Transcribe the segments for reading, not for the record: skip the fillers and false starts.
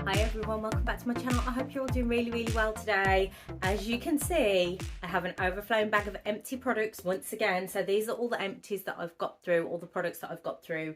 Hi everyone, welcome back to my channel. I hope you're all doing really well today. As you can see, I have an overflowing bag of empty products once again. So these are all the empties that I've got through, all the products that I've got through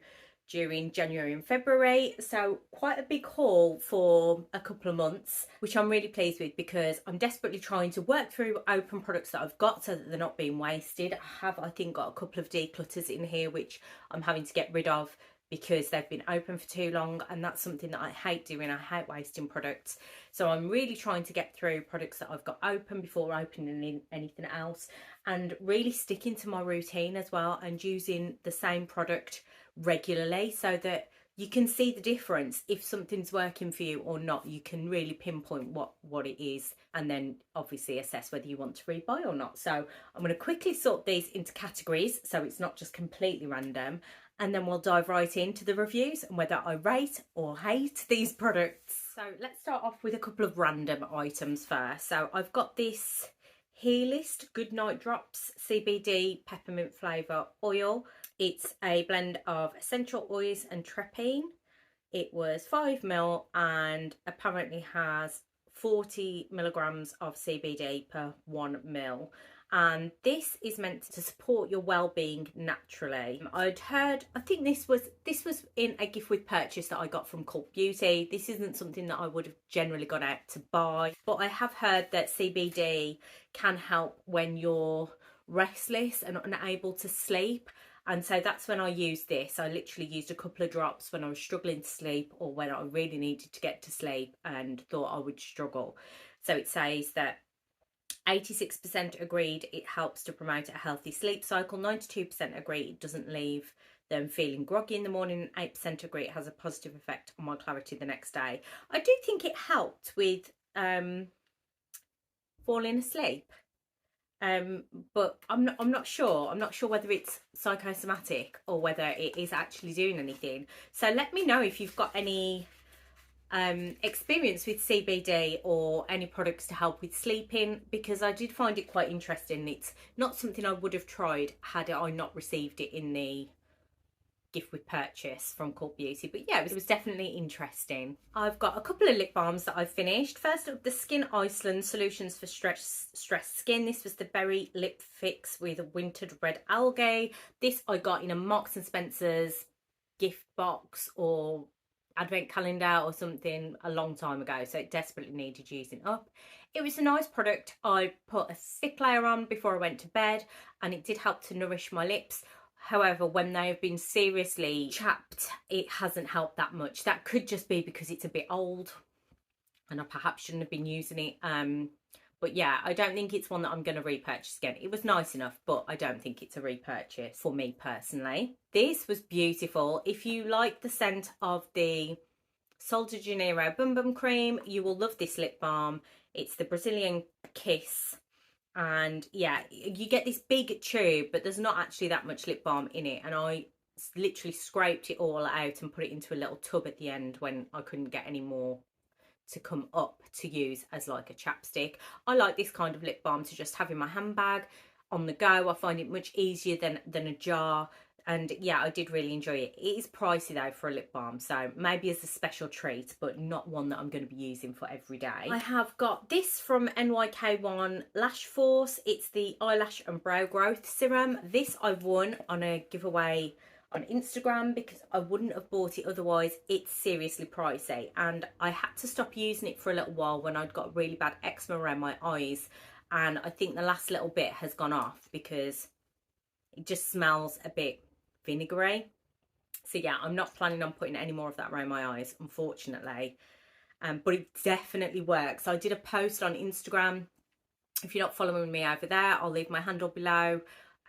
during January and February. So quite a big haul for a couple of months, which I'm really pleased with because I'm desperately trying to work through open products that I've got so that they're not being wasted. I think, got a couple of declutters in here which I'm having to get rid of because they've been open for too long, and that's something that I hate doing. I hate wasting products. So I'm really trying to get through products that I've got open before opening anything else, and really sticking to my routine as well and using the same product regularly so that you can see the difference. If something's working for you or not, you can really pinpoint what it is, and then obviously assess whether you want to rebuy or not. So I'm going to quickly sort these into categories so it's not just completely random, and then we'll dive right into the reviews and whether I rate or hate these products. So let's start off with a couple of random items first. So I've got this Hairburst Goodnight Drops CBD peppermint flavour oil. It's a blend of essential oils and terpene. It was 5ml and apparently has 40 milligrams of CBD per 1ml. And this is meant to support your well-being naturally. I'd heard, I think this was in a gift with purchase that I got from Cult Beauty. This isn't something that I would have generally gone out to buy, but I have heard that CBD can help when you're restless and unable to sleep. And so that's when I used this. I literally used a couple of drops when I was struggling to sleep or when I really needed to get to sleep and thought I would struggle. So it says that 86% agreed it helps to promote a healthy sleep cycle, 92% agree it doesn't leave them feeling groggy in the morning, and 8% agree it has a positive effect on my clarity the next day. I do think it helped with falling asleep, but I'm not sure. I'm not sure whether it's psychosomatic or whether it is actually doing anything. So let me know if you've got any experience with CBD or any products to help with sleeping, because I did find it quite interesting. It's not something I would have tried had I not received it in the gift with purchase from Cult Beauty, but yeah, it was definitely interesting. I've got a couple of lip balms that I've finished. First up, the Iceland Solutions for stressed skin. This was the Berry Lip Fix with wintered red algae. This I got in a Marks and Spencer's gift box or advent calendar or something a long time ago, so it desperately needed using up. It was a nice product. I put a thick layer on before I went to bed and it did help to nourish my lips. However, when they have been seriously chapped, it hasn't helped that much. That could just be because it's a bit old and I perhaps shouldn't have been using it. But yeah, I don't think it's one that I'm going to repurchase again. It was nice enough, but I don't think it's a repurchase for me personally. This was beautiful. If you like the scent of the Sol de Janeiro Bum Bum Cream, you will love this lip balm. It's the Brazilian Kiss. And yeah, you get this big tube, but there's not actually that much lip balm in it. And I literally scraped it all out and put it into a little tub at the end when I couldn't get any more to come up to use as like a chapstick. I like this kind of lip balm to just have in my handbag on the go. I find it much easier than a jar. And yeah, I did really enjoy it. It is pricey though for a lip balm, so maybe as a special treat, but not one that I'm going to be using for every day. I have got this from NYK1 Lash Force. It's the Eyelash and Brow Growth Serum. This I won on a giveaway on Instagram because I wouldn't have bought it otherwise. It's seriously pricey and I had to stop using it for a little while when I'd got really bad eczema around my eyes, and I think the last little bit has gone off because it just smells a bit vinegary. So yeah, I'm not planning on putting any more of that around my eyes, unfortunately. But it definitely works. I did a post on Instagram. If you're not following me over there, I'll leave my handle below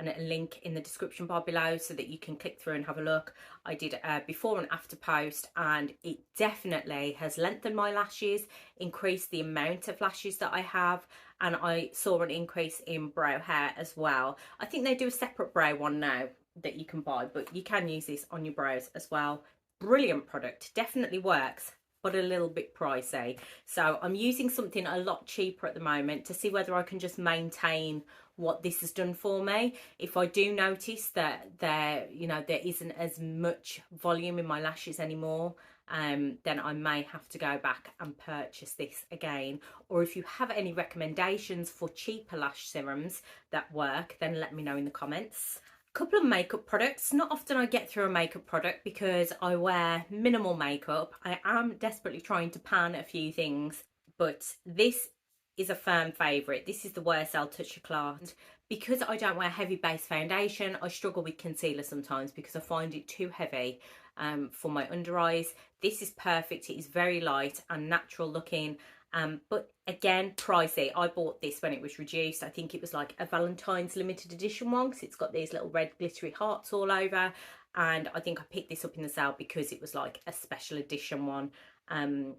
and a link in the description bar below so that you can click through and have a look. I did a before and after post, and it definitely has lengthened my lashes, increased the amount of lashes that I have, and I saw an increase in brow hair as well. I think they do a separate brow one now that you can buy, but you can use this on your brows as well. Brilliant product, definitely works, but a little bit pricey. So I'm using something a lot cheaper at the moment to see whether I can just maintain what this has done for me. If I do notice that there isn't as much volume in my lashes anymore, then I may have to go back and purchase this again. Or if you have any recommendations for cheaper lash serums that work, then let me know in the comments. A couple of makeup products. Not often I get through a makeup product because I wear minimal makeup. I am desperately trying to pan a few things, but this is a firm favourite. This is the YSL Touch Eclat. Because I don't wear heavy base foundation, I struggle with concealer sometimes because I find it too heavy for my under eyes. This is perfect. It is very light and natural looking, but again, pricey. I bought this when it was reduced. I think it was like a Valentine's limited edition one because it's got these little red glittery hearts all over, and I think I picked this up in the sale because it was like a special edition one, and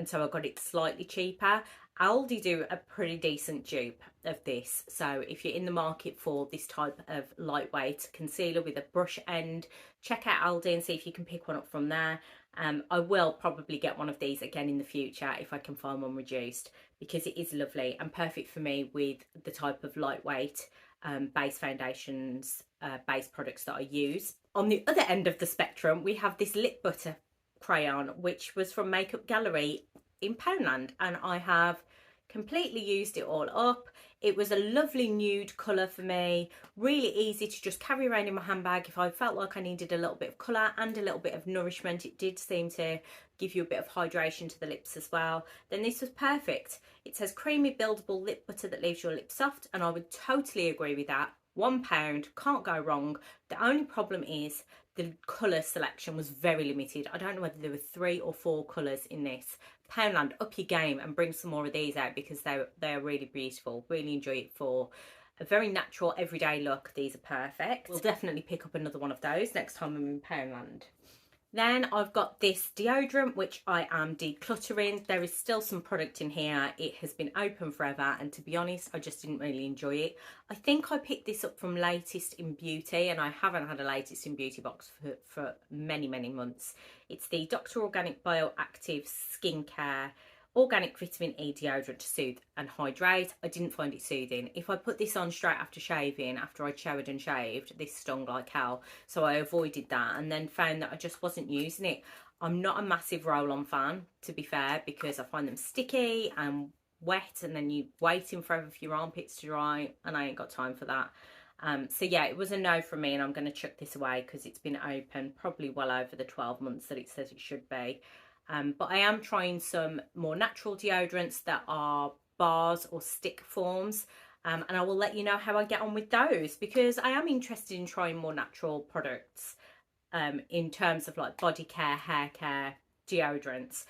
so I got it slightly cheaper. Aldi do a pretty decent dupe of this, so if you're in the market for this type of lightweight concealer with a brush end, check out Aldi and see if you can pick one up from there. I will probably get one of these again in the future if I can find one reduced, because it is lovely and perfect for me with the type of lightweight base foundations, base products that I use. On the other end of the spectrum, we have this lip butter crayon, which was from Makeup Gallery in Poundland, and I have completely used it all up. It was a lovely nude colour for me, really easy to just carry around in my handbag if I felt like I needed a little bit of colour and a little bit of nourishment. It did seem to give you a bit of hydration to the lips as well. Then this was perfect. It says creamy buildable lip butter that leaves your lips soft, and I would totally agree with that. £1, can't go wrong. The only problem is the colour selection was very limited. I don't know whether there were 3 or 4 colours in this. Poundland, up your game and bring some more of these out because they're really beautiful. Really enjoy it for a very natural everyday look. These are perfect. We'll definitely pick up another one of those next time I'm in Poundland. Then I've got this deodorant, which I am decluttering. There is still some product in here. It has been open forever, and to be honest, I just didn't really enjoy it. I think I picked this up from Latest in Beauty, and I haven't had a Latest in Beauty box for many, many months. It's the Dr. Organic Bioactive Skincare Organic Vitamin E deodorant to soothe and hydrate. I didn't find it soothing. If I put this on straight after shaving, after I showered and shaved, this stung like hell. So I avoided that and then found that I just wasn't using it. I'm not a massive roll-on fan, to be fair, because I find them sticky and wet, and then you're waiting forever for your armpits to dry, and I ain't got time for that. So yeah, it was a no from me, and I'm going to chuck this away because it's been open probably well over the 12 months that it says it should be. But I am trying some more natural deodorants that are bars or stick forms, and I will let you know how I get on with those, because I am interested in trying more natural products in terms of like body care, hair care, deodorants.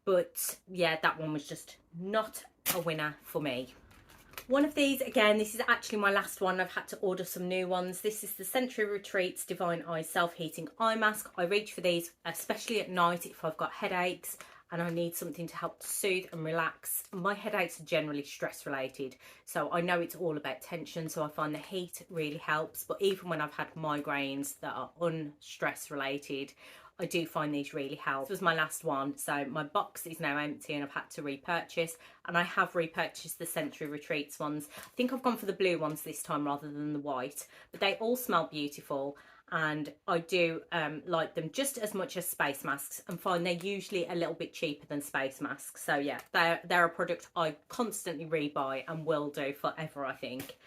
But yeah, that one was just not a winner for me. One of these, again, this is actually my last one. I've had to order some new ones. This is the Century Retreats Divine Eye Self-Heating Eye Mask. I reach for these, especially at night if I've got headaches and I need something to help soothe and relax. My headaches are generally stress related, so I know it's all about tension, so I find the heat really helps. But even when I've had migraines that are unstress related, I do find these really help. This was my last one, so my box is now empty and I've had to repurchase, and I have repurchased the Century Retreats ones. I think I've gone for the blue ones this time rather than the white, but they all smell beautiful, and I do like them just as much as space masks, and find they're usually a little bit cheaper than space masks. So yeah, they're a product I constantly rebuy and will do forever, I think.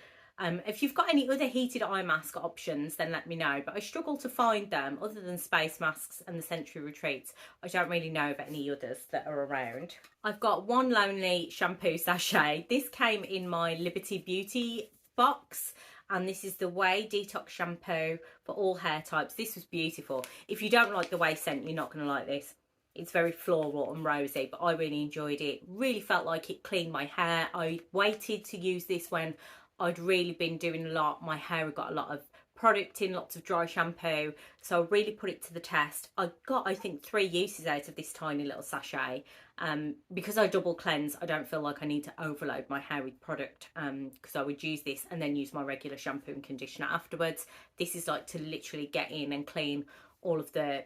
If you've got any other heated eye mask options, then let me know, but I struggle to find them other than space masks and the Century Retreats. I don't really know of any others that are around. I've got one lonely shampoo sachet. This came in my Liberty Beauty box, and this is the Way Detox Shampoo for all hair types. This was beautiful. If you don't like the Way scent, you're not going to like this. It's very floral and rosy, but I really enjoyed it. Really felt like it cleaned my hair. I waited to use this when I'd really been doing a lot. My hair had got a lot of product in, lots of dry shampoo, so I really put it to the test. I got, I think, 3 uses out of this tiny little sachet. Because I double cleanse, I don't feel like I need to overload my hair with product, because I would use this and then use my regular shampoo and conditioner afterwards. This is like to literally get in and clean all of the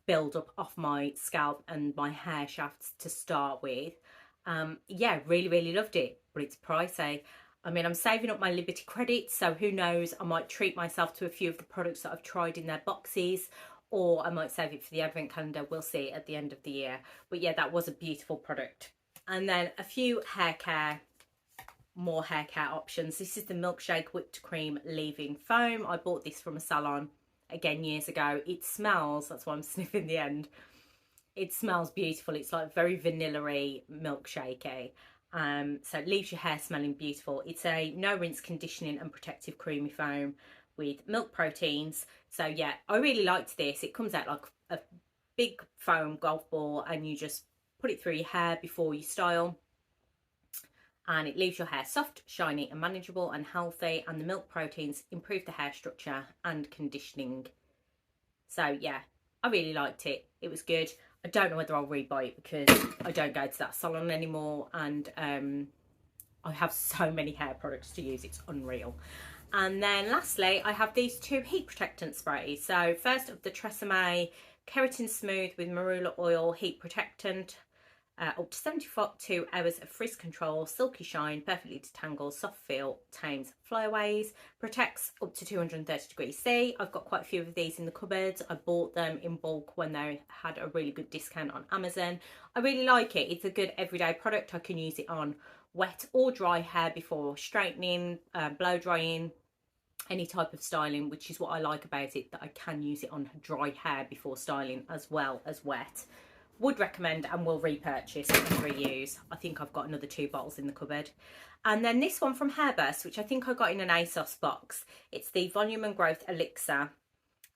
build up off my scalp and my hair shafts to start with. Yeah, really loved it, but it's pricey. I mean, I'm saving up my Liberty credits, so who knows, I might treat myself to a few of the products that I've tried in their boxes, or I might save it for the advent calendar. We'll see at the end of the year. But yeah, that was a beautiful product. And then a few more hair care options. This is the Milkshake whipped cream leave-in foam. I bought this from a salon again years ago. It smells, that's why I'm sniffing the end, it smells beautiful. It's like very vanilla-y, milkshakey. So it leaves your hair smelling beautiful. It's a no rinse conditioning and protective creamy foam with milk proteins. So yeah, I really liked this. It comes out like a big foam golf ball, and you just put it through your hair before you style, and it leaves your hair soft, shiny and manageable and healthy, and the milk proteins improve the hair structure and conditioning. So yeah, I really liked it. It was good. I don't know whether I'll rebuy it because I don't go to that salon anymore, and I have so many hair products to use, it's unreal. And then lastly, I have these two heat protectant sprays. So first of the Tresemme Keratin Smooth with Marula Oil Heat Protectant. Up to 72 hours of frizz control, silky shine, perfectly detangles, soft feel, tames flyaways, protects up to 230 degrees C. I've got quite a few of these in the cupboards. I bought them in bulk when they had a really good discount on Amazon. I really like it. It's a good everyday product. I can use it on wet or dry hair before straightening, blow drying, any type of styling, which is what I like about it, that I can use it on dry hair before styling as well as wet. Would recommend and will repurchase and reuse. I think I've got another 2 bottles in the cupboard. And then this one from Hairburst, which I think I got in an ASOS box. It's the Volume and Growth Elixir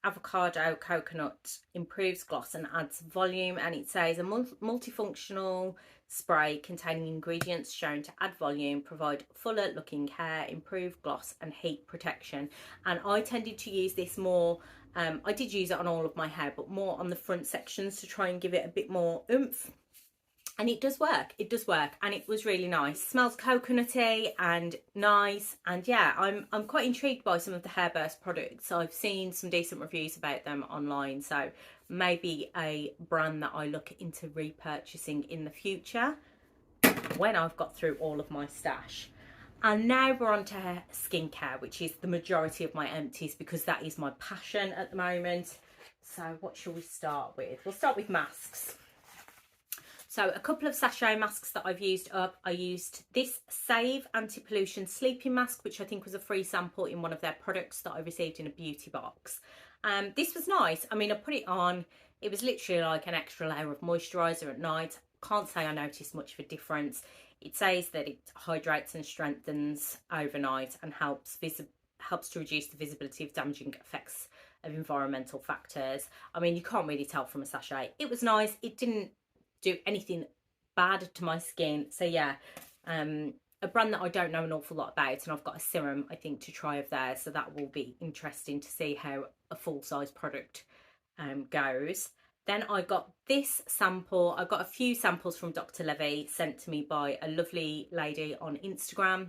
Avocado Coconut, improves gloss and adds volume, and it says a multifunctional spray containing ingredients shown to add volume, provide fuller looking hair, improve gloss and heat protection. And I tended to use this more, I did use it on all of my hair, but more on the front sections to try and give it a bit more oomph. And it does work, and it was really nice. Smells coconutty and nice, and yeah, I'm quite intrigued by some of the Hairburst products. I've seen some decent reviews about them online, so maybe a brand that I look into repurchasing in the future when I've got through all of my stash. And now we're on to skincare, which is the majority of my empties because that is my passion at the moment. So what shall we start with? We'll start with masks. So a couple of sachet masks that I've used up. I used this Save Anti-Pollution Sleeping Mask, which I think was a free sample in one of their products that I received in a beauty box. This was nice. I mean, I put it on. It was literally like an extra layer of moisturiser at night. Can't say I noticed much of a difference. It says that it hydrates and strengthens overnight and helps to reduce the visibility of damaging effects of environmental factors. I mean, you can't really tell from a sachet. It was nice. It didn't do anything bad to my skin. So yeah, a brand that I don't know an awful lot about, and I've got a serum I think to try of theirs, so that will be interesting to see how a full-size product goes. Then I got this sample. I got a few samples from Dr. Levy sent to me by a lovely lady on Instagram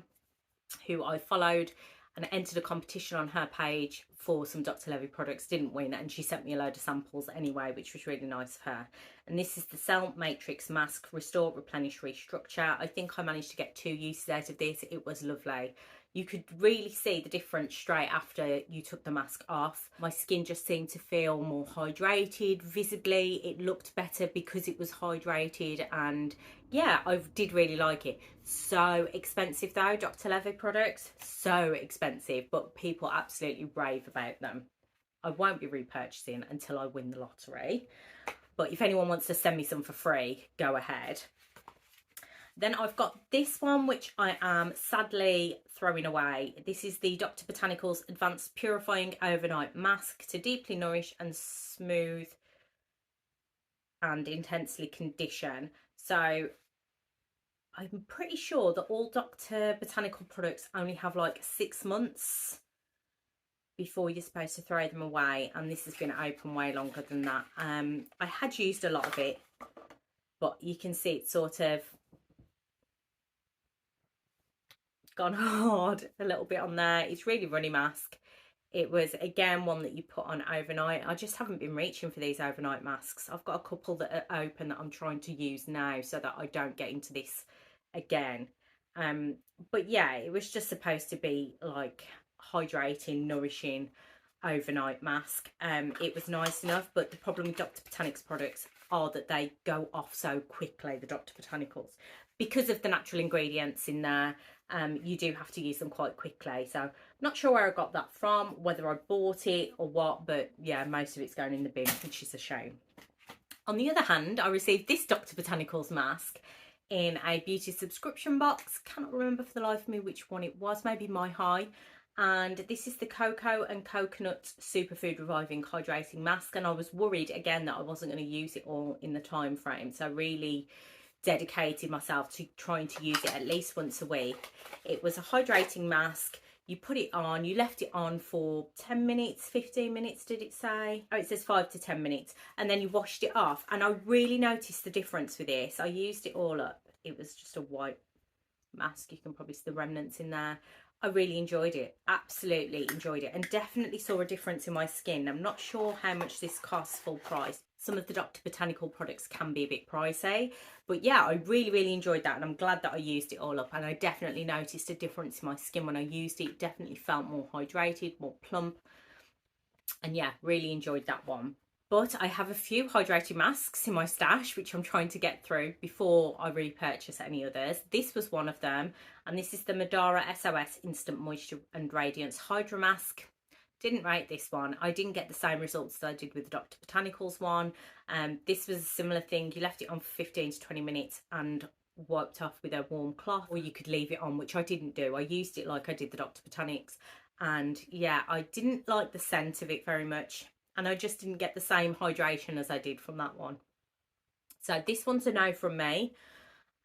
who I followed, and I entered a competition on her page for some Dr. Levy products, didn't win, and she sent me a load of samples anyway, which was really nice of her. And this is the Cell Matrix Mask, Restore, Replenish, Restructure. I think I managed to get 2 uses out of this. It was lovely. You could really see the difference straight after you took the mask off. My skin just seemed to feel more hydrated visibly. It looked better because it was hydrated, and yeah, I did really like it. So expensive though, Dr. Levy products, so expensive, but people absolutely rave about them. I won't be repurchasing until I win the lottery, but if anyone wants to send me some for free, go ahead. Then I've got this one, which I am sadly throwing away. This is the Dr. Botanicals Advanced Purifying Overnight Mask to deeply nourish and smooth and intensely condition. So I'm pretty sure that all Dr. Botanical products only have like 6 months before you're supposed to throw them away, and this has been open way longer than that. I had used a lot of it, but you can see it's sort of gone hard a little bit on there. It's really runny mask. It was again one that you put on overnight. I just haven't been reaching for these overnight masks. I've got a couple that are open that I'm trying to use now so that I don't get into this again. But yeah, it was just supposed to be like hydrating, nourishing, overnight mask. It was nice enough, but the problem with Dr. Botanicals products are that they go off so quickly, the Dr. Botanicals. Because of the natural ingredients in there, you do have to use them quite quickly. So I'm not sure where I got that from, whether I bought it or what, but yeah, most of it's going in the bin, which is a shame. On the other hand, I received this Dr. Botanicals mask in a beauty subscription box. Cannot remember for the life of me which one it was, maybe My High. And this is the Cocoa and Coconut Superfood Reviving Hydrating Mask. And I was worried again that I wasn't going to use it all in the time frame. So I really dedicated myself to trying to use it at least once a week. It was a hydrating mask. You put it on, you left it on for 10 minutes, 15 minutes, did it say? Oh, it says 5 to 10 minutes. And then you washed it off. And I really noticed the difference with this. I used it all up. It was just a white mask. You can probably see the remnants in there. I really enjoyed it. Absolutely enjoyed it. And definitely saw a difference in my skin. I'm not sure how much this costs full price. Some of the Dr. Botanical products can be a bit pricey. But yeah, I really enjoyed that. And I'm glad that I used it all up. And I definitely noticed a difference in my skin when I used it. It definitely felt more hydrated, more plump. And yeah, really enjoyed that one. But I have a few hydrating masks in my stash, which I'm trying to get through before I repurchase any others. This was one of them. And this is the Madora Sos Instant Moisture and Radiance Hydra Mask. Didn't rate this one. I didn't get the same results that I did with the Dr. Botanicals one. This was a similar thing. You left it on for 15 to 20 minutes and wiped off with a warm cloth, or you could leave it on, which I didn't do. I used it like I did the Dr. Botanics. And yeah, I didn't like the scent of it very much. And I just didn't get the same hydration as I did from that one. So this one's a no from me.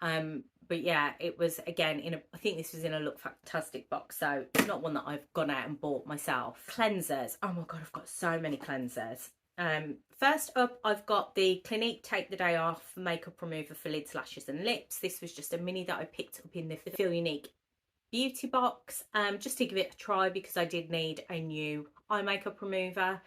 But yeah, it was again I think this was in a Look Fantastic box, so it's not one that I've gone out and bought myself. Cleansers. Oh my god, I've got so many cleansers. First up, I've got the Clinique Take the Day Off makeup remover for lids, lashes and lips. This was just a mini that I picked up in the Feel Unique beauty box, just to give it a try because I did need a new eye makeup remover.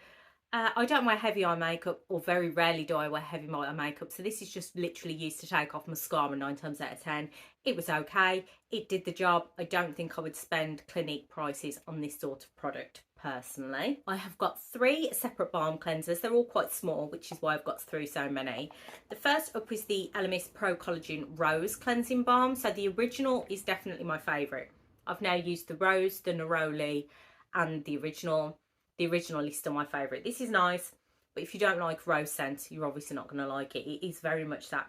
I don't wear heavy eye makeup, or very rarely do I wear heavy eye makeup, so this is just literally used to take off mascara 9 times out of 10. It was okay, it did the job. I don't think I would spend Clinique prices on this sort of product personally. I have got 3 separate balm cleansers. They're all quite small, which is why I've got through so many. The first up is the Elemis Pro Collagen Rose Cleansing Balm. So the original is definitely my favourite. I've now used the Rose, the Neroli and the original. The original is still my favourite. This is nice, but if you don't like rose scent, you're obviously not going to like it. It is very much that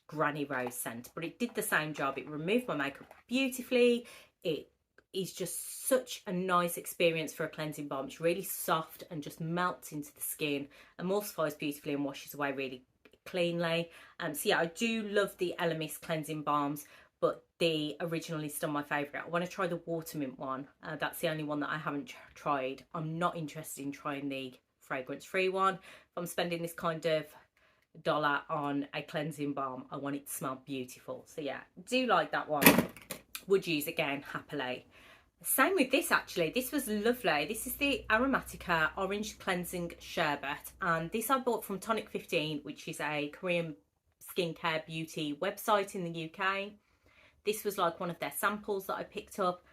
granny rose scent, but it did the same job. It removed my makeup beautifully. It is just such a nice experience for a cleansing balm. It's really soft and just melts into the skin, emulsifies beautifully and washes away really cleanly. So yeah, I do love the Elemis cleansing balms, but the original is still my favourite. I want to try the watermint one. That's the only one that I haven't tried. I'm not interested in trying the fragrance-free one. If I'm spending this kind of dollar on a cleansing balm, I want it to smell beautiful. So yeah, do like that one. Would use again happily. Same with this actually. This was lovely. This is the Aromatica Orange Cleansing Sherbet. And this I bought from Tonic 15, which is a Korean skincare beauty website in the UK. This was like one of their samples that I picked up.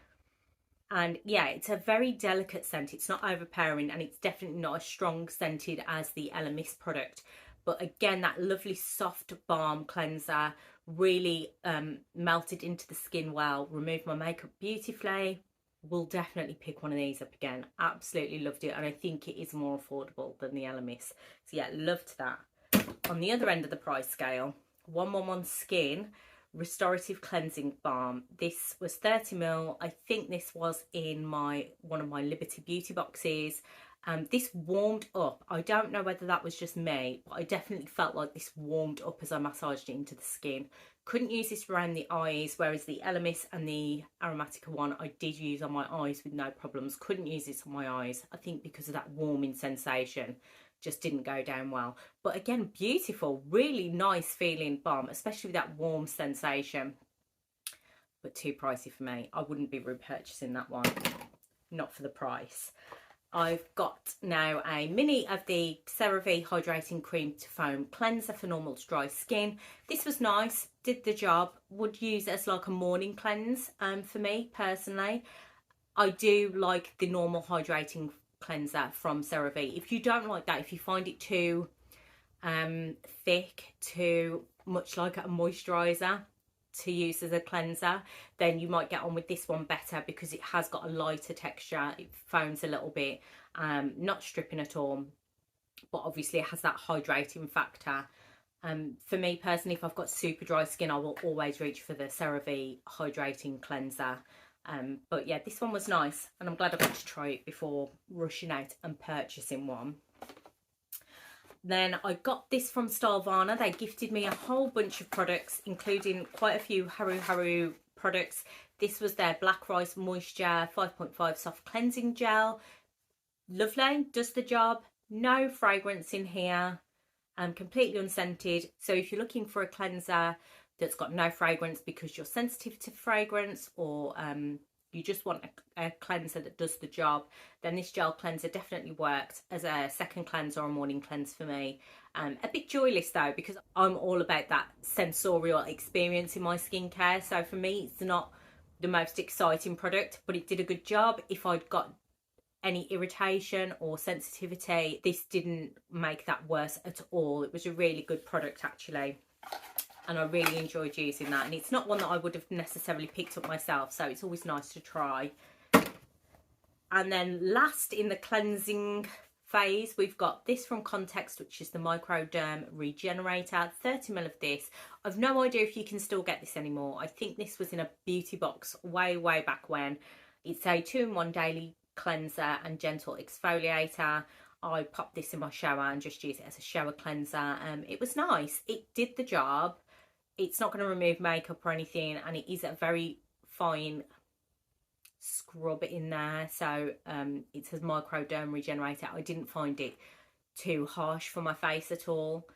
And yeah, it's a very delicate scent. It's not overpowering, and it's definitely not as strong scented as the Elemis product. But again, that lovely soft balm cleanser really melted into the skin well, removed my makeup beautifully. Will definitely pick one of these up again. Absolutely loved it, and I think it is more affordable than the Elemis. So yeah, loved that. On the other end of the price scale, 111 Skin Restorative Cleansing Balm. This was 30ml. I think this was in one of my Liberty Beauty boxes. This warmed up. I don't know whether that was just me, but I definitely felt like this warmed up as I massaged it into the skin. Couldn't use this around the eyes, whereas the Elemis and the Aromatica one I did use on my eyes with no problems. Couldn't use this on my eyes, I think because of that warming sensation. Just didn't go down well. But again, beautiful, really nice feeling balm, especially with that warm sensation. But too pricey for me. I wouldn't be repurchasing that one, not for the price. I've got now a mini of the CeraVe Hydrating Cream to Foam Cleanser for normal to dry skin. This was nice, did the job. Would use it as like a morning cleanse for me personally. I do like the normal hydrating cleanser from CeraVe. If you don't like that, if you find it too thick, too much like a moisturiser to use as a cleanser, then you might get on with this one better because it has got a lighter texture. It foams a little bit, not stripping at all, but obviously it has that hydrating factor. For me personally, if I've got super dry skin, I will always reach for the CeraVe hydrating cleanser. But yeah, this one was nice, and I'm glad I got to try it before rushing out and purchasing one. Then I got this from Stylevana. They gifted me a whole bunch of products, including quite a few Huraharu products. This was their Black Rice Moisture 5.5 Soft Cleansing Gel. Lovely, does the job. No fragrance in here. Completely unscented. So if you're looking for a cleanser that's got no fragrance because you're sensitive to fragrance, or you just want a cleanser that does the job, then this gel cleanser definitely worked as a second cleanse or a morning cleanse for me. A bit joyless though, because I'm all about that sensorial experience in my skincare. So for me, it's not the most exciting product, but it did a good job. If I'd got any irritation or sensitivity, this didn't make that worse at all. It was a really good product actually, and I really enjoyed using that. And it's not one that I would have necessarily picked up myself, so it's always nice to try. And then last in the cleansing phase, we've got this from Context, which is the Microderm Regenerator. 30ml of this. I've no idea if you can still get this anymore. I think this was in a beauty box way back when. It's a 2-in-1 daily cleanser and gentle exfoliator. I popped this in my shower and just use it as a shower cleanser. It was nice. It did the job. It's not going to remove makeup or anything, and it is a very fine scrub in there. So it says Microderm Regenerator. I didn't find it too harsh for my face at all.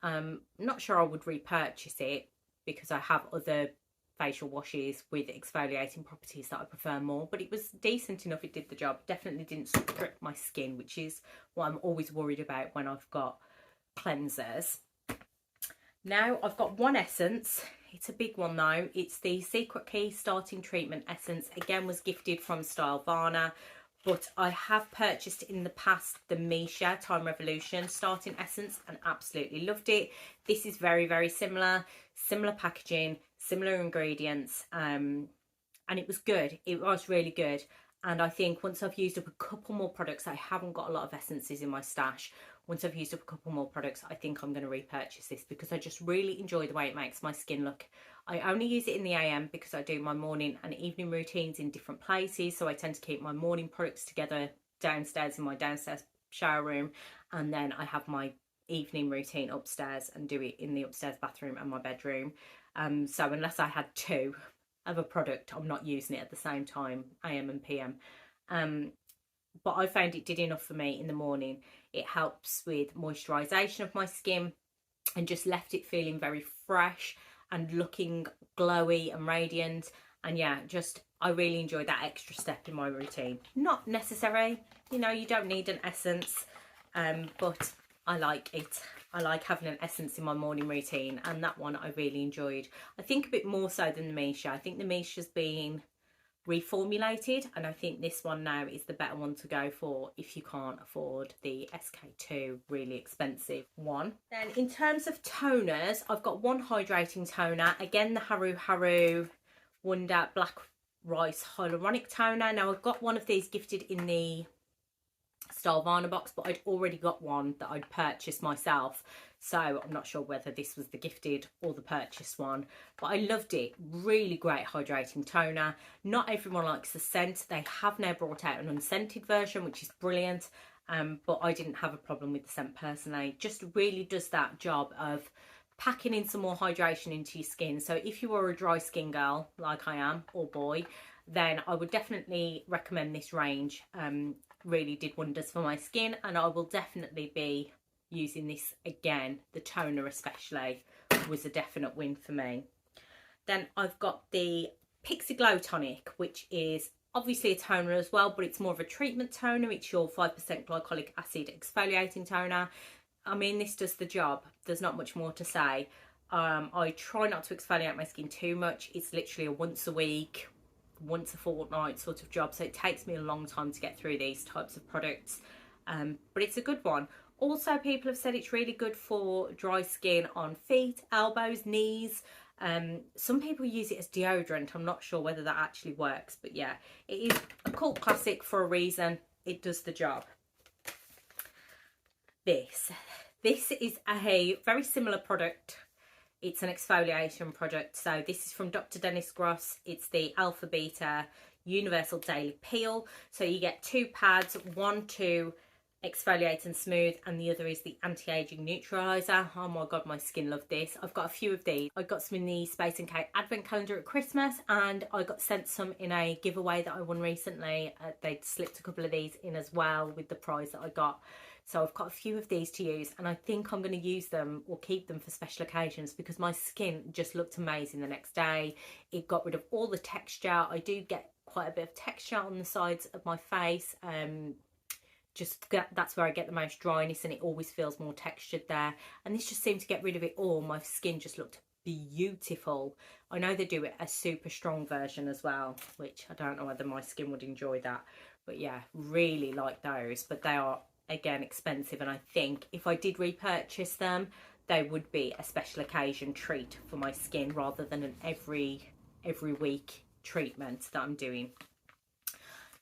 Not sure I would repurchase it because I have other facial washes with exfoliating properties that I prefer more, but it was decent enough. It did the job. Definitely didn't strip my skin, which is what I'm always worried about when I've got cleansers. Now I've got one essence. It's a big one though. It's the Secret Key Starting Treatment Essence. Again, was gifted from Stylevana, but I have purchased in the past the Misha Time Revolution Starting Essence and absolutely loved it. This is very similar packaging, similar ingredients, and it was good. It was really good. And I think once I've used up a couple more products, I haven't got a lot of essences in my stash. Once I've used up a couple more products, I think I'm going to repurchase this because I just really enjoy the way it makes my skin look. I only use it in the AM because I do my morning and evening routines in different places. So I tend to keep my morning products together downstairs in my downstairs shower room. And then I have my evening routine upstairs and do it in the upstairs bathroom and my bedroom. So unless I had two of a product, I'm not using it at the same time, AM and PM. But I found it did enough for me in the morning. It helps with moisturisation of my skin and just left it feeling very fresh and looking glowy and radiant. And yeah, just I really enjoyed that extra step in my routine. Not necessary, you know, you don't need an essence, but I like it. I like having an essence in my morning routine, and that one I really enjoyed. I think a bit more so than the Misha. I think the Misha's been reformulated, and I think this one now is the better one to go for if you can't afford the SK2 really expensive one. Then in terms of toners, I've got one hydrating toner, again the Huraharu Wonder Black Rice Hyaluronic Toner. Now I've got one of these gifted in the Stylevana box, but I'd already got one that I'd purchased myself, so I'm not sure whether this was the gifted or the purchased one, but I loved it. Really great hydrating toner. Not everyone likes the scent. They have now brought out an unscented version, which is brilliant, but I didn't have a problem with the scent personally. Just really does that job of packing in some more hydration into your skin. So if you are a dry skin girl like I am, or boy, then I would definitely recommend this range. Really did wonders for my skin, and I will definitely be using this again. The toner especially was a definite win for me. Then I've got the Pixi Glow Tonic, which is obviously a toner as well, but it's more of a treatment toner. It's your 5% glycolic acid exfoliating toner. I mean, this does the job. There's not much more to say. I try not to exfoliate my skin too much. It's literally a once a week once a fortnight sort of job, so it takes me a long time to get through these types of products, but it's a good one. Also, people have said it's really good for dry skin on feet, elbows, knees. Some people use it as deodorant. I'm not sure whether that actually works, but yeah, it is a cult classic for a reason. It does the job. This is a very similar product. It's an exfoliation product. So this is from Dr. Dennis Gross. It's the Alpha Beta Universal Daily Peel. So you get 2 pads, one to exfoliate and smooth, and the other is the anti-aging neutralizer. Oh my god, my skin loved this. I've got a few of these. I got some in the Space and Kate advent calendar at Christmas, and I got sent some in a giveaway that I won recently. They'd slipped a couple of these in as well with the prize that I got. So I've got a few of these to use, and I think I'm going to use them or keep them for special occasions because my skin just looked amazing the next day. It got rid of all the texture. I do get quite a bit of texture on the sides of my face. That's where I get the most dryness, and it always feels more textured there. And this just seemed to get rid of it all. My skin just looked beautiful. I know they do a super strong version as well, which I don't know whether my skin would enjoy that. But yeah, really like those. But they are, again, expensive, and I think if I did repurchase them, they would be a special occasion treat for my skin rather than an every week treatment that I'm doing.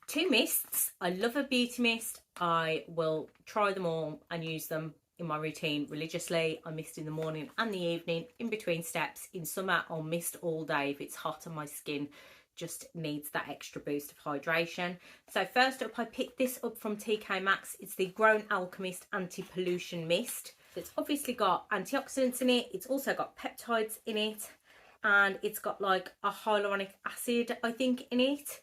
2 mists. I love a beauty mist. I will try them all and use them in my routine religiously. I mist in the morning and the evening in between steps. In summer, I'll mist all day if it's hot and my skin just needs that extra boost of hydration. So first up, I picked this up from TK Maxx. It's the Grown Alchemist Anti-Pollution Mist. It's obviously got antioxidants in it. It's also got peptides in it, and it's got like a hyaluronic acid, I think, in it.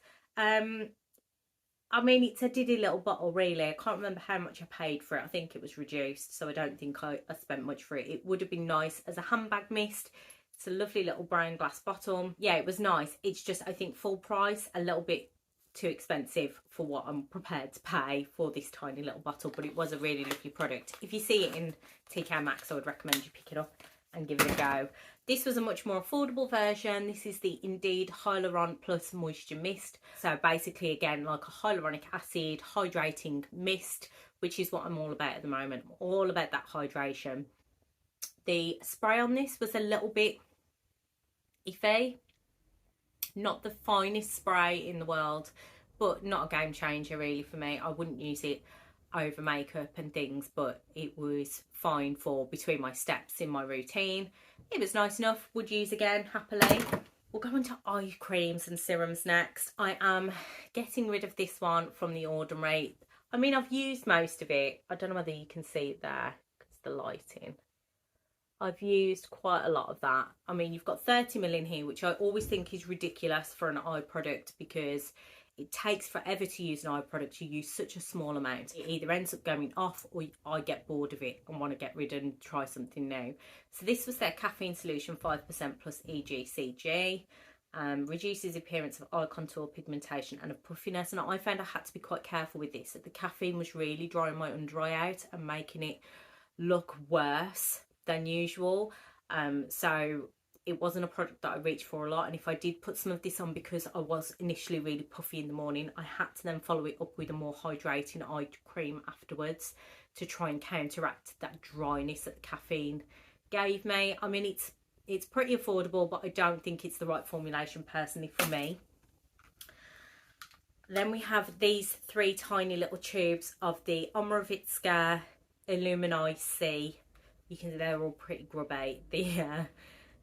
I mean, it's a diddy little bottle, really. I can't remember how much I paid for it. I think it was reduced, so I don't think I spent much for it. It would have been nice as a handbag mist. It's a lovely little brown glass bottle. Yeah, it was nice. It's just, I think, full price, a little bit too expensive for what I'm prepared to pay for this tiny little bottle, but it was a really lovely product. If you see it in TK Maxx, I would recommend you pick it up and give it a go. This was a much more affordable version. This is the Indeed Hyaluron Plus Moisture Mist. So basically, again, like a hyaluronic acid hydrating mist, which is what I'm all about at the moment. I'm all about that hydration. The spray on this was a little bit iffy. Not the finest spray in the world, but not a game changer really for me. I wouldn't use it over makeup and things, but it was fine for between my steps in my routine. It was nice enough, would use again happily. We'll go into eye creams and serums next. I am getting rid of this one from the Ordinary. I mean, I've used most of it. I don't know whether you can see it there because the lighting. I've used quite a lot of that. I mean, you've got 30ml in here, which I always think is ridiculous for an eye product because it takes forever to use an eye product. You use such a small amount. It either ends up going off or I get bored of it and want to get rid and try something new. So this was their caffeine solution, 5% plus EGCG. Reduces the appearance of eye contour, pigmentation and of puffiness. And I found I had to be quite careful with this. The caffeine was really drying my under eye out and making it look worse than usual. So it wasn't a product that I reached for a lot, and if I did put some of this on because I was initially really puffy in the morning, I had to then follow it up with a more hydrating eye cream afterwards to try and counteract that dryness that the caffeine gave me. I mean, it's pretty affordable, but I don't think it's the right formulation personally for me. Then we have these 3 tiny little tubes of the Omravitzka Illumini C. You can see they're all pretty grubby.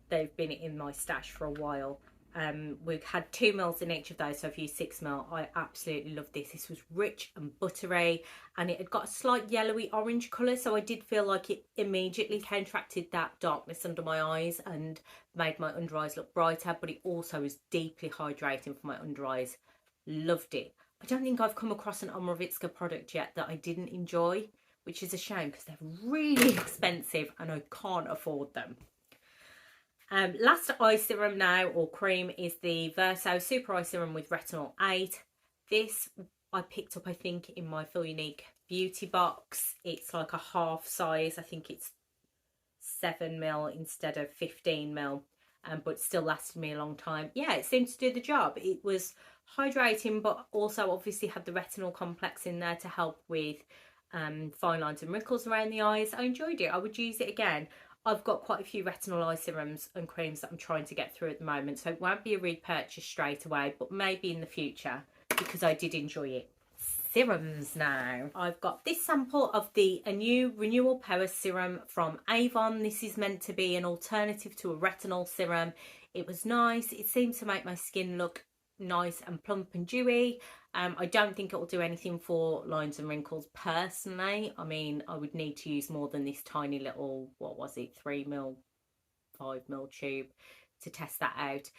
They've been in my stash for a while. We've had 2 mils in each of those, so I've used 6 mil. I absolutely love this. This was rich and buttery, and it had got a slight yellowy orange colour, so I did feel like it immediately counteracted that darkness under my eyes and made my under eyes look brighter, but it also was deeply hydrating for my under eyes. Loved it. I don't think I've come across an Omravitzka product yet that I didn't enjoy, which is a shame because they're really expensive and I can't afford them. Last eye serum now, or cream, is the Verso Super Eye Serum with Retinol 8. This I picked up, I think, in my Feel Unique beauty box. It's like a half size. I think it's 7 mil instead of 15 mil. but still lasted me a long time. Yeah, it seemed to do the job. It was hydrating, but also obviously had the retinol complex in there to help with fine lines and wrinkles around the eyes. I enjoyed it. I would use it again. I've got quite a few retinol eye serums and creams that I'm trying to get through at the moment, so it won't be a repurchase straight away, but maybe in the future, because I did enjoy it. Serums now. I've got this sample of a new Renewal Power Serum from Avon. This is meant to be an alternative to a retinol serum. It was nice. It seemed to make my skin look nice and plump and dewy. I don't think it will do anything for lines and wrinkles personally. I mean, I would need to use more than this tiny little, what was it, 3ml, 5ml tube to test that out.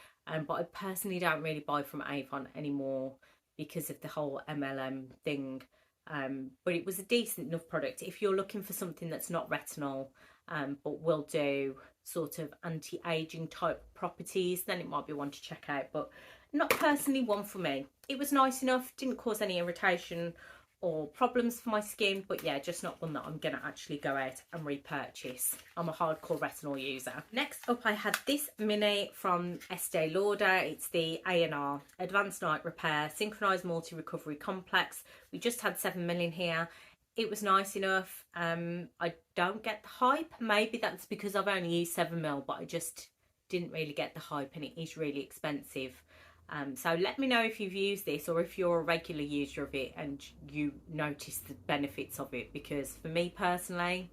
But I personally don't really buy from Avon anymore because of the whole MLM thing. But it was a decent enough product. If you're looking for something that's not retinol, but will do sort of anti-aging type properties, then it might be one to check out, but not personally one for me. It was nice enough, didn't cause any irritation or problems for my skin, but yeah, just not one that I'm gonna actually go out and repurchase. I'm a hardcore retinol user. Next up, I had this mini from Este Lauder. It's the ANR Advanced Night Repair Synchronized Multi Recovery Complex. We just had 7ml in here. It was nice enough. I don't get the hype. Maybe that's because I've only used 7ml, but I just didn't really get the hype, and it is really expensive. So let me know if you've used this, or if you're a regular user of it and you notice the benefits of it, because for me personally,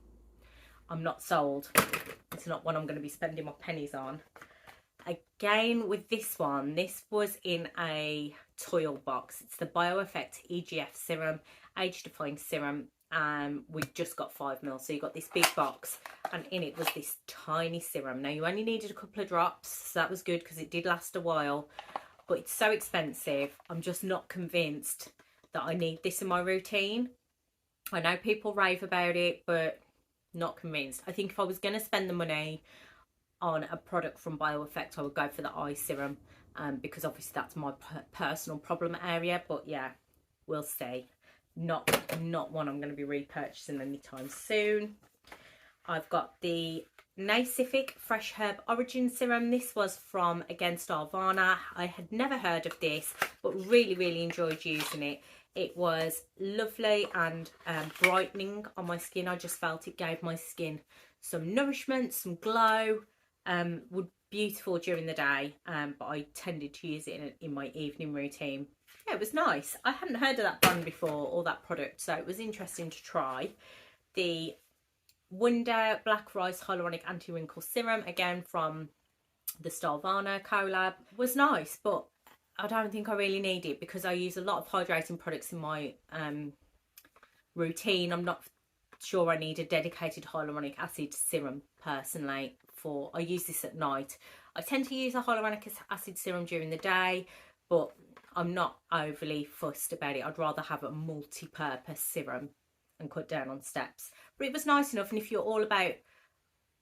I'm not sold. It's not one I'm going to be spending my pennies on. Again, with this one, this was in a toil box. It's the BioEffect EGF serum, age defying serum. We just got 5ml, so you got this big box, and in it was this tiny serum. Now you only needed a couple of drops, so that was good because it did last a while. But it's so expensive. I'm just not convinced that I need this in my routine. I know people rave about it, but not convinced. I think if I was going to spend the money on a product from BioEffect, I would go for the eye serum, because obviously that's my personal problem area. But yeah, we'll see. Not one I'm going to be repurchasing anytime soon. I've got the Nacific Fresh Herb Origin Serum. This was from, again, Starvana. I had never heard of this, but really enjoyed using it. It was lovely and brightening on my skin. I just felt it gave my skin some nourishment, some glow. Would beautiful during the day, but I tended to use it in my evening routine. Yeah, it was nice. I hadn't heard of that brand before, or that product, so it was interesting to try. The Wonder Black Rice Hyaluronic Anti-Wrinkle Serum, again from the Starvana collab, was nice, but I don't think I really need it because I use a lot of hydrating products in my routine. I'm not sure I need a dedicated hyaluronic acid serum personally. I use this at night. I tend to use a hyaluronic acid serum during the day, but I'm not overly fussed about it. I'd rather have a multi-purpose serum and cut down on steps. But it was nice enough, and if you're all about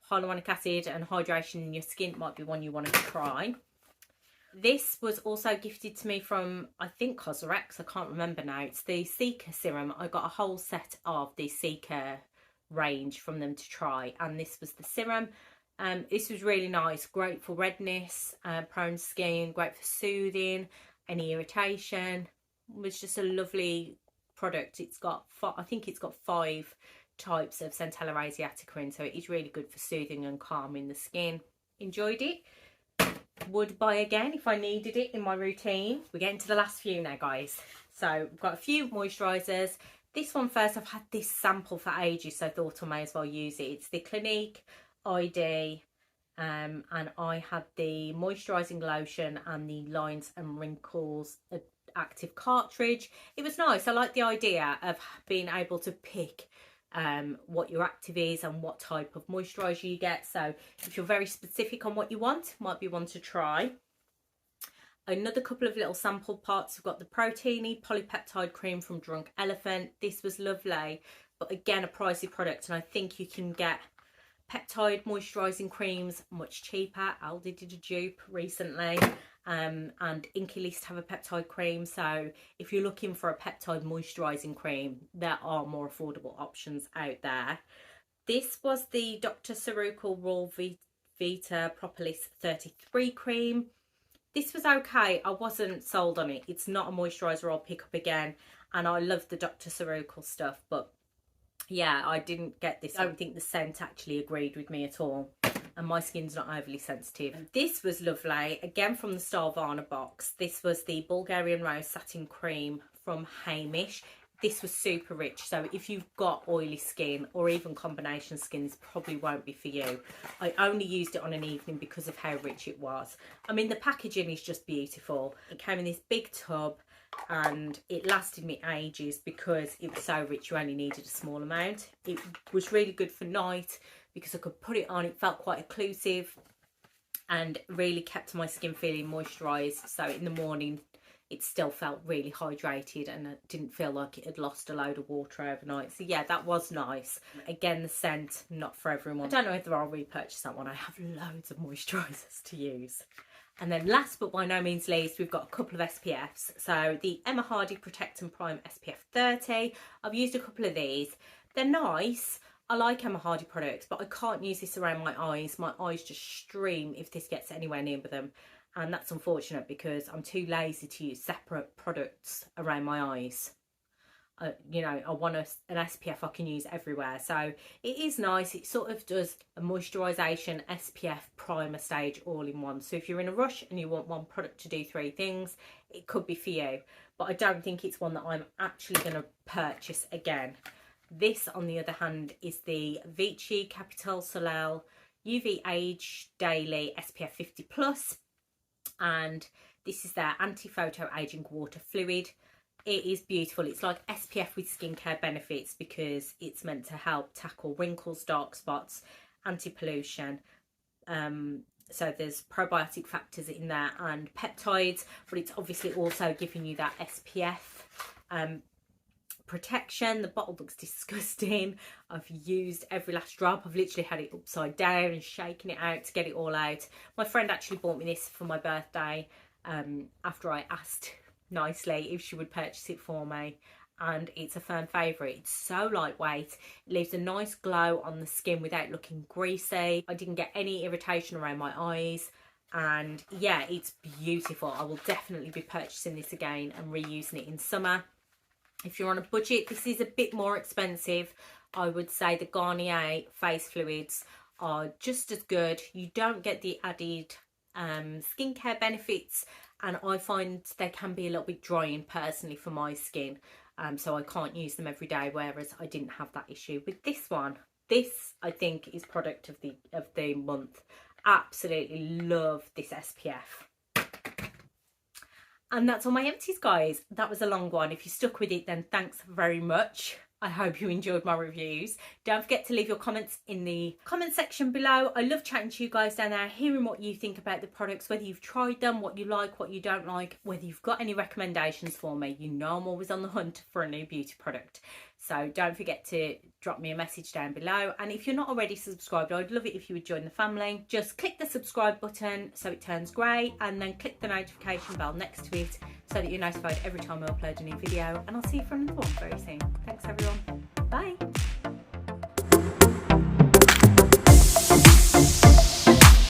hyaluronic acid and hydration in your skin, it might be one you want to try. This was also gifted to me from, I think, Cosrx. I can't remember now. It's the Seeker serum. I got a whole set of the Seeker range from them to try, and this was the serum. This was really nice. Great for redness, prone skin, great for soothing, any irritation. It was just a lovely product. It's got, I think it's got 5 types of Centella asiatica in, so it is really good for soothing and calming the skin. Enjoyed it. Would buy again if I needed it in my routine. We're getting to the last few now, guys. So we've got a few moisturisers. This one first, I've had this sample for ages, so I thought I may as well use it. It's the Clinique ID, and I had the moisturising lotion and the lines and wrinkles active cartridge. It was nice. I like the idea of being able to pick what your active is and what type of moisturiser you get. So if you're very specific on what you want, might be one to try. Another couple of little sample pots. We've got the Proteiny Polypeptide Cream from Drunk Elephant. This was lovely, but again, a pricey product, and I think you can get peptide moisturising creams much cheaper. Aldi did a dupe recently, and Inky List have a peptide cream. So if you're looking for a peptide moisturising cream, there are more affordable options out there. This was the Dr. Saruko Raw Vita Propolis 33 cream. This was okay. I wasn't sold on it. It's not a moisturiser I'll pick up again. And I love the Dr. Soroukal stuff. But yeah, I didn't get this. I don't think the scent actually agreed with me at all. And my skin's not overly sensitive. This was lovely. Again, from the Starvana box. This was the Bulgarian Rose Satin Cream from Hamish. This was super rich, so if you've got oily skin or even combination skin, this probably won't be for you. I only used it on an evening because of how rich it was. I mean, the packaging is just beautiful. It came in this big tub and it lasted me ages because it was so rich you only needed a small amount. It was really good for night because I could put it on. It felt quite occlusive and really kept my skin feeling moisturised, so in the morning it still felt really hydrated and it didn't feel like it had lost a load of water overnight. So yeah, that was nice. Again, the scent, not for everyone. I don't know whether I'll repurchase that one. I have loads of moisturisers to use. And then last but by no means least, we've got a couple of SPFs. So the Emma Hardy Protect and Prime SPF 30. I've used a couple of these. They're nice. I like Emma Hardy products, but I can't use this around my eyes. My eyes just stream if this gets anywhere near them. And that's unfortunate because I'm too lazy to use separate products around my eyes. You know, I want an SPF I can use everywhere. So it is nice. It sort of does a moisturisation, SPF, primer stage all in one. So if you're in a rush and you want one product to do 3 things, it could be for you. But I don't think it's one that I'm actually going to purchase again. This, on the other hand, is the Vichy Capital Soleil UV Age Daily SPF 50+. And this is their anti-photo aging water fluid. It is beautiful. It's like SPF with skincare benefits because it's meant to help tackle wrinkles, dark spots, anti-pollution. So there's probiotic factors in there and peptides, but it's obviously also giving you that SPF protection. The bottle looks disgusting. I've used every last drop. I've literally had it upside down and shaking it out to get it all out. My friend actually bought me this for my birthday after I asked nicely if she would purchase it for me, and it's a firm favourite. It's so lightweight. It leaves a nice glow on the skin without looking greasy. I didn't get any irritation around my eyes, and yeah, it's beautiful. I will definitely be purchasing this again and reusing it in summer. If you're on a budget, this is a bit more expensive. I would say the Garnier face fluids are just as good. You don't get the added skincare benefits, and I find they can be a little bit drying personally for my skin. So I can't use them every day, whereas I didn't have that issue with this one. This, I think, is product of the month. Absolutely love this SPF. And that's all my empties, guys. That was a long one. If you stuck with it, then thanks very much. I hope you enjoyed my reviews. Don't forget to leave your comments in the comment section below. I love chatting to you guys down there, hearing what you think about the products, whether you've tried them, what you like, what you don't like, whether you've got any recommendations for me. You know I'm always on the hunt for a new beauty product. So don't forget to drop me a message down below. And if you're not already subscribed, I'd love it if you would join the family. Just click the subscribe button so it turns grey, and then click the notification bell next to it so that you're notified every time I upload a new video. And I'll see you for another one very soon. Thanks everyone. Bye.